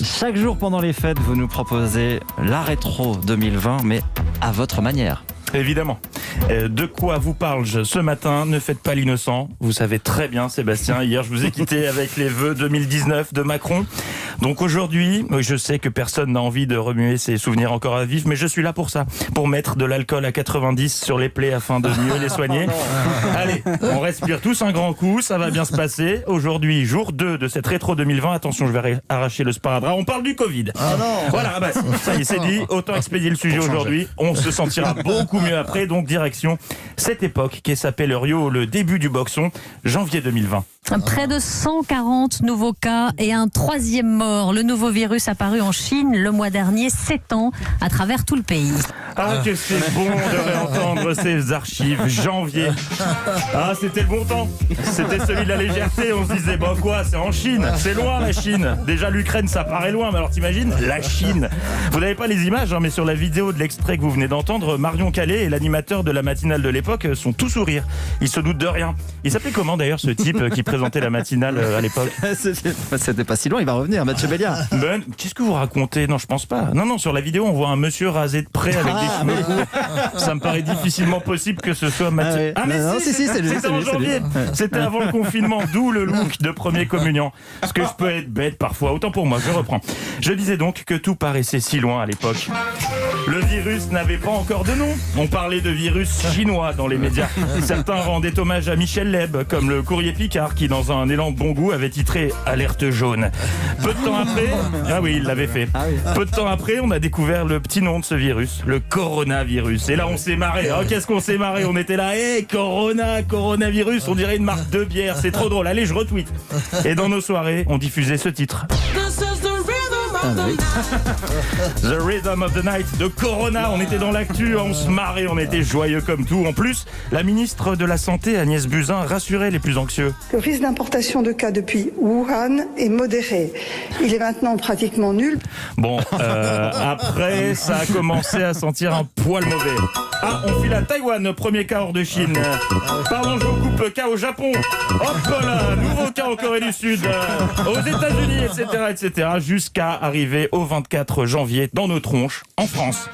Chaque jour pendant les fêtes, vous nous proposez la rétro 2020, mais à votre manière. Évidemment. De quoi vous parle-je ce matin? Ne faites pas l'innocent. Vous savez très bien, Sébastien, hier je vous ai quitté avec les vœux 2019 de Macron. Donc aujourd'hui, je sais que personne n'a envie de remuer ses souvenirs encore à vif, mais je suis là pour ça, pour mettre de l'alcool à 90 sur les plaies afin de mieux les soigner. Allez, on respire tous un grand coup, ça va bien se passer. Aujourd'hui, jour 2 de cette rétro 2020. Attention, je vais arracher le sparadrap. On parle du Covid. Ah non. Voilà, bah, ça y est, c'est dit. Autant expédier le sujet aujourd'hui. On se sentira beaucoup mieux après. Donc direction cette époque qui s'appelle le début du boxon, janvier 2020. Près de 140 nouveaux cas et un 3e mort. Le nouveau virus apparu en Chine le mois dernier s'étend à travers tout le pays. Ah, que c'est bon de réentendre ces archives. Janvier. Ah, c'était le bon temps. C'était celui de la légèreté. On se disait, bah quoi, c'est en Chine. C'est loin, la Chine. Déjà, l'Ukraine, ça paraît loin. Mais alors, t'imagines, la Chine. Vous n'avez pas les images, hein, mais sur la vidéo de l'extrait que vous venez d'entendre, Marion Calais et l'animateur de la matinale de l'époque sont tout sourire. Ils se doutent de rien. Il s'appelait comment, d'ailleurs, ce type qui présentait la matinale à l'époque? C'était pas si loin, il va revenir, Mathieu Béliard. Ben, qu'est-ce que vous racontez? Non, je pense pas. Non, sur la vidéo, on voit un monsieur rasé de près avec des cheveux courts. Ça me paraît difficilement possible que ce soit Mathieu. Ah, ouais. Mais si, c'est lui. C'était en janvier. C'était avant le confinement, d'où le look de premier communiant. Parce que je peux être bête parfois, autant pour moi, je reprends. Je disais donc que tout paraissait si loin à l'époque. Le virus n'avait pas encore de nom. On parlait de virus chinois dans les médias. Certains rendaient hommage à Michel Leb, comme le Courrier Picard, qui dans un élan de bon goût avait titré « Alerte jaune ». Peu de temps après, ah oui, il l'avait fait. Peu de temps après, on a découvert le petit nom de ce virus, le coronavirus. Et là, on s'est marré. Oh, qu'est-ce qu'on s'est marré? On était là, coronavirus, on dirait une marque de bière. C'est trop drôle. Allez, je retweet. Et dans nos soirées, on diffusait ce titre. The Rhythm of the Night de Corona. On était dans l'actu, on se marrait, on était joyeux comme tout. En plus, la ministre de la Santé, Agnès Buzyn, rassurait les plus anxieux. Le risque d'importation de cas depuis Wuhan est modéré. Il est maintenant pratiquement nul. Bon, après, ça a commencé à sentir un poil mauvais. Ah, on file à Taïwan, premier cas hors de Chine. Pardon, je vous coupe, cas au Japon. Hop là, nouveau cas en Corée du Sud. Aux États-Unis, etc., jusqu'à arriver au 24 janvier dans nos tronches, en France.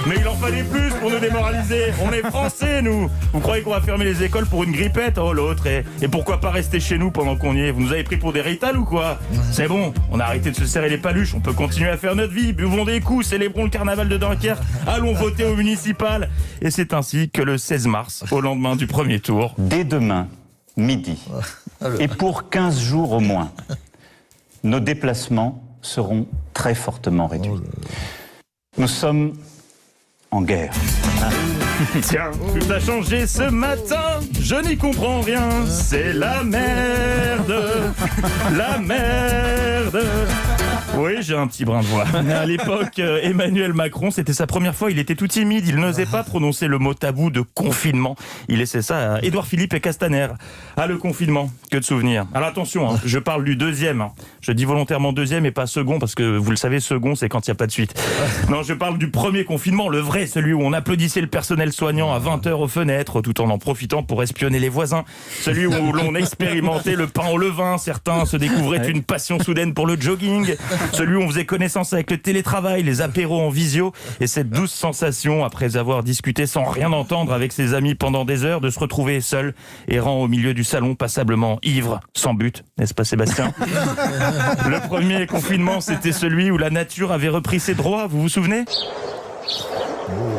Mais il en fallait plus pour nous démoraliser. On est français, nous. Vous croyez qu'on va fermer les écoles pour une grippette? Oh, l'autre. Et pourquoi pas rester chez nous pendant qu'on y est? Vous nous avez pris pour des rétals ou quoi? C'est bon, on a arrêté de se serrer les paluches. On peut continuer à faire notre vie. Buvons des coups, célébrons le carnaval de Dunkerque. Allons voter au municipal. Et c'est ainsi que le 16 mars, au lendemain du premier tour, dès demain, midi, et pour 15 jours au moins, nos déplacements seront très fortement réduits. Nous sommes en guerre. Tiens, tout a changé ce matin, je n'y comprends rien, c'est la merde, la merde. Oui, j'ai un petit brin de voix. À l'époque, Emmanuel Macron, c'était sa première fois, il était tout timide, il n'osait pas prononcer le mot tabou de confinement. Il laissait ça à Édouard Philippe et Castaner. Ah, le confinement, que de souvenirs. Alors attention, hein, je parle du deuxième. Je dis volontairement deuxième et pas second, parce que vous le savez, second, c'est quand il n'y a pas de suite. Non, je parle du premier confinement, le vrai, celui où on applaudissait le personnel soignant à 20h aux fenêtres, tout en profitant pour espionner les voisins. Celui où l'on expérimentait le pain au levain, certains se découvraient une passion soudaine pour le jogging. Celui où on faisait connaissance avec le télétravail, les apéros en visio, et cette douce sensation, après avoir discuté sans rien entendre avec ses amis pendant des heures, de se retrouver seul, errant au milieu du salon, passablement ivre, sans but, n'est-ce pas Sébastien? Le premier confinement, c'était celui où la nature avait repris ses droits, vous vous souvenez?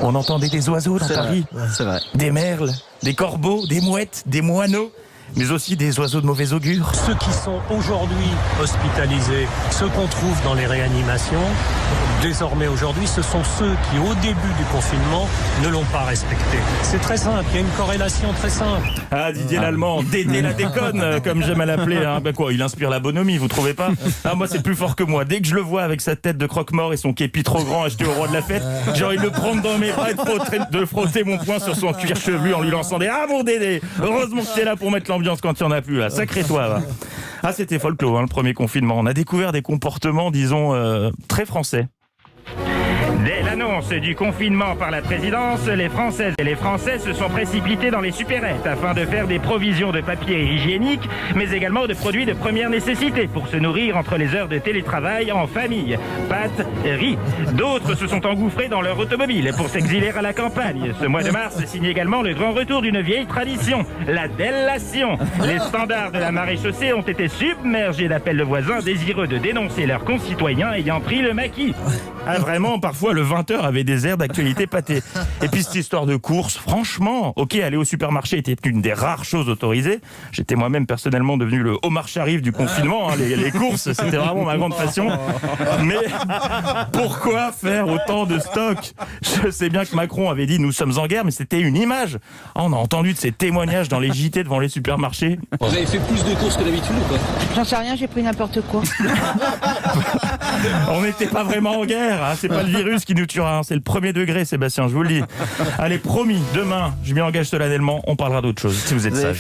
On entendait des oiseaux dans Paris, C'est vrai. des merles, des corbeaux, des mouettes, des moineaux, mais aussi des oiseaux de mauvais augure. Ceux qui sont aujourd'hui hospitalisés, ceux qu'on trouve dans les réanimations, désormais aujourd'hui, ce sont ceux qui, au début du confinement, ne l'ont pas respecté. C'est très simple, il y a une corrélation très simple. Ah, Didier l'Allemand, Dédé la déconne, comme j'aime à l'appeler. Hein. Ben quoi, il inspire la bonhomie, vous trouvez pas? Ah, moi, c'est plus fort que moi. Dès que je le vois avec sa tête de croque-mort et son képi trop grand acheté au roi de la fête, j'ai envie de le prendre dans mes bras et de frotter mon poing sur son cuir chevelu en lui lançant des « Ah, mon Dédé, heureusement que t'es là pour mettre l'ambiance quand il n'y en a plus, là. Sacré toi, va. » Ah, c'était folklore, hein, le premier confinement. On a découvert des comportements, disons, très français. Dès l'annonce du confinement par la présidence, les Françaises et les Français se sont précipités dans les supérettes afin de faire des provisions de papier hygiénique, mais également de produits de première nécessité pour se nourrir entre les heures de télétravail en famille. Pâtes, riz. D'autres se sont engouffrés dans leur automobile pour s'exiler à la campagne. Ce mois de mars signe également le grand retour d'une vieille tradition, la délation. Les standards de la maréchaussée ont été submergés d'appels de voisins désireux de dénoncer leurs concitoyens ayant pris le maquis. Ah vraiment, parfois le 20h avait des airs d'actualité pâtée. Et puis cette histoire de course, franchement, ok, aller au supermarché était une des rares choses autorisées. J'étais moi-même personnellement devenu le Omar Sharif du confinement, hein. Les courses, c'était vraiment ma grande passion. Mais pourquoi faire autant de stocks? Je sais bien que Macron avait dit « nous sommes en guerre », mais c'était une image. Ah, on a entendu de ces témoignages dans les JT devant les supermarchés. Vous avez fait plus de courses que d'habitude ou pas? J'en sais rien, j'ai pris n'importe quoi. On n'était pas vraiment en guerre, hein. C'est pas le virus qui nous tuera, hein. C'est le premier degré, Sébastien, je vous le dis. Allez, promis, demain, je m'y engage solennellement, on parlera d'autre chose, si vous êtes sage.